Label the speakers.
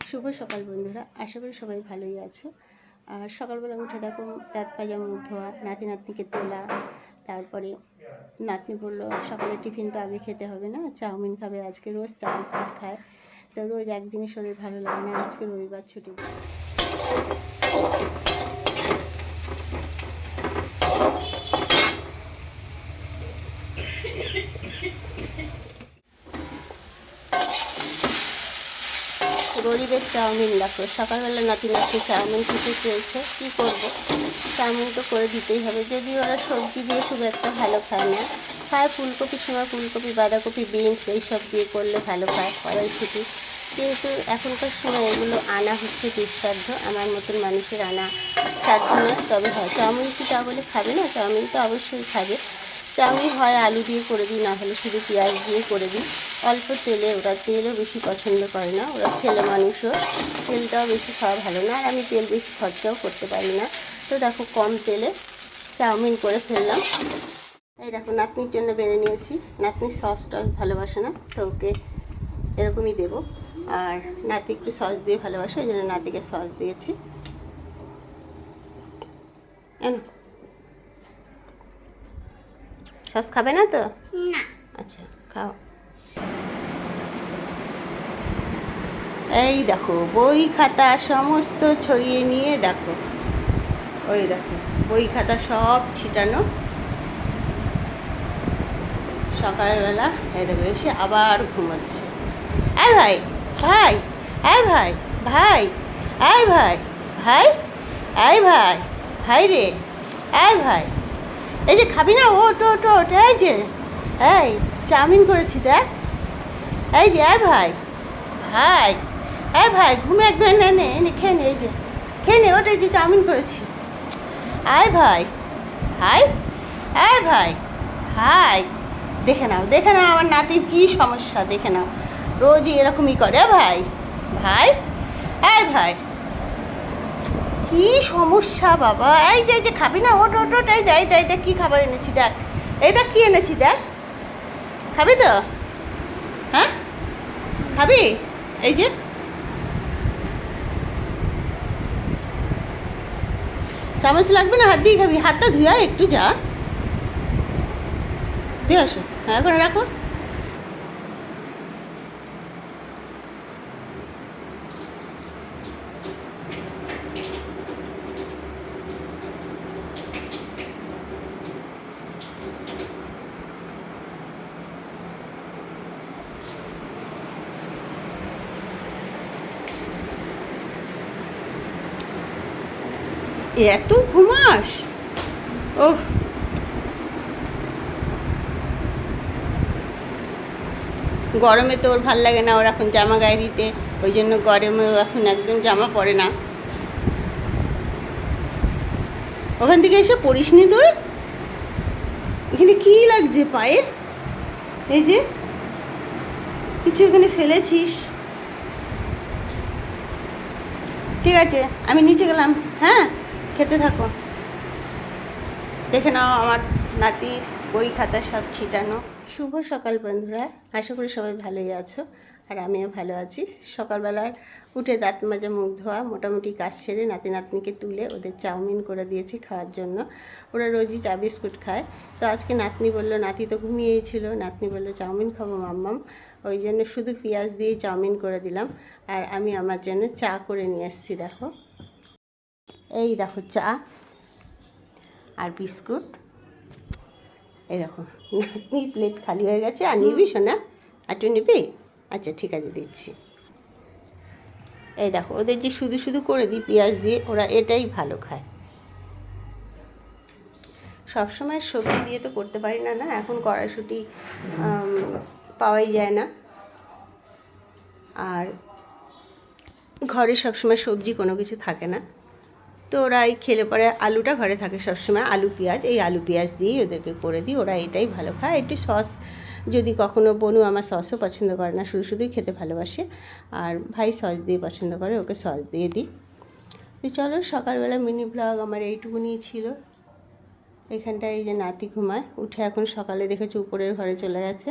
Speaker 1: শুভ সকাল বন্ধুরা, আশা করি সবাই ভালোই আছো। আর সকালবেলা উঠে দেখো দাঁত পাজা মুখ ধোয়া, নাতি নাতনিকে তোলা। তারপরে নাতনি বললো সকালে টিফিন তো আগে খেতে হবে না, চাউমিন খাবে। আজকে রোজ চা বিস্কুট খায়, তো রোজ এক জিনিস ওদের ভালো লাগে না। আজকে রবিবার ছুটি। গরিবের চাউমিন দেখো, সকালবেলা নাতি নাতনি চাউমিন খেতে চেয়েছে, কী করবো, চাউমিন তো করে দিতেই হবে। যদি ওরা সবজি দিয়ে খুব একটা ভালো খায় না, খায় ফুলকপির সময় ফুলকপি, বাঁধাকপি, বিনস এইসব দিয়ে করলে ভালো খায়, কড়াইশুঁটি। কিন্তু এখনকার সময় এগুলো আনা হচ্ছে দুঃসাধ্য, আমার মতন মানুষের আনা সাধ্য নয়। তবে হয় চাউমিন কি তা বলে খাবে না? চাউমিন তো অবশ্যই খাবে। চাউমিন হয় আলু দিয়ে করে দিই, না হলে শুধু পেঁয়াজ দিয়ে করে দিই অল্প তেলে। ওরা তেলও বেশি পছন্দ করে না, ওরা ছেলে মানুষও, তেলটাও বেশি খাওয়া ভালো না। আর আমি তেল বেশি খরচাও করতে পারি না, তো দেখো কম তেলে চাউমিন করে ফেললাম। এই দেখো নাতনির জন্য বেড়ে নিয়েছি, নাতনির সস টস ভালোবাসে না, তো ওকে এরকমই দেবো। আর নাতি একটু সস দিয়ে ভালোবাসে, ওই জন্য নাতিকে সস দিয়েছি। সস খাবে না তো? না। আচ্ছা খাও। এই দেখো বই খাতা সমস্ত ছড়িয়ে নিয়ে দেখো, ওই দেখো বই খাতা সব ছিটানো। সকালবেলা এই দেখো এসে আবার ঘুমোচ্ছে। আয় ভাই, ভাই, আয় ভাই, ভাই, আয় ভাই, ভাই, আয় ভাই, ভাই রে, আয় ভাই। এই যে খাবি না, ওট ওট ওট, এই যে এই চাউমিন করেছি দেখ, এই যে আয় ভাই, ভাই, এই ভাই ঘুমে একদম এনে এনে এনে খেয়ে নে, এই যে খেয়ে নে, ওটাই যে চাউমিন করেছি। আয় ভাই, ভাই, আয় ভাই, ভাই। দেখে নাও দেখে নাও আমার নাতির কী সমস্যা, দেখে নাও রোজই এরকমই করে। ভাই, ভাই, আয় ভাই, কী সমস্যা বাবা। এই যে এই যে খাবি না, ওট ওট ওট, এই দেখ এই দেখ কী খাবার এনেছি দেখ, এই দেখ কী এনেছি দেখ, খাবি তো? হ্যাঁ খাবি? এই যে চামচ লাগবে না, হাত দিয়ে খাবি। হাতটা ধুয়া একটু যা, দিয়ে আসো। হ্যাঁ করে রাখো। এত ঘুমাস? ওহ, গরমে তো ওর ভাল লাগে না, ওর এখন জামা গায়ে দিতে, ওই জন্য গরমেও এখন একদম জামা পরে না। ওখান থেকে এসে পড়িস নি তুই? এখানে কী লাগছে পায়ে? এই যে কিছু এখানে ফেলেছিস। ঠিক আছে আমি নিচে গেলাম, হ্যাঁ খেতে থাকো। দেখে নাও আমার নাতির বই খাতা সব ছিটানো। শুভ সকাল বন্ধুরা, আশা করি সবাই ভালোই আছো, আর আমিও ভালো আছি। সকালবেলার উঠে দাঁত মাজা মুখ ধোয়া মোটামুটি কাজ সেরে নাতি নাতনিকে তুলে ওদের চাউমিন করে দিয়েছি খাওয়ার জন্য। ওরা রোজই চা বিস্কুট খায়, তো আজকে নাতনি বলল, নাতি তো ঘুমিয়েই ছিল, নাতনি বললো চাউমিন খাবো মাম্মাম, ওই জন্য শুধু পেঁয়াজ দিয়ে চাউমিন করে দিলাম। আর আমি আমার জন্য চা করে নিয়ে এসেছি। দেখো এই দেখো চা আর বিস্কুট। এই দেখো নাতনি প্লেট খালি হয়ে গেছে। আর নিবি শোনা? আর তুই নিবি? আচ্ছা ঠিক আছে দিচ্ছি। এই দেখো ওদের যে শুধু শুধু করে দিই পেঁয়াজ দিয়ে, ওরা এটাই ভালো খায়। সবসময় সবজি দিয়ে তো করতে পারি না, না এখন কড়াইশুঁটি পাওয়াই যায় না, আর ঘরে সবসময় সবজি কোনো কিছু থাকে না, তো ওরা এই খেলে পরে আলুটা ঘরে থাকে সবসময়, আলু পেঁয়াজ, এই আলু পেঁয়াজ দিয়েই ওদেরকে করে দিই, ওরা এটাই ভালো খায়। একটু সস যদি কখনো বনু, আমার সসও পছন্দ করে না, শুধু শুধুই খেতে ভালোবাসে, আর ভাই সস দিয়ে পছন্দ করে, ওকে সস দিয়ে দিই। তো চলো সকালবেলা মিনি ব্লগ আমার এইটুকুনি ছিল। এখানটায় এই যে নাতি ঘুমায়, উঠে এখন সকালে দেখেছি উপরের ঘরে চলে গেছে।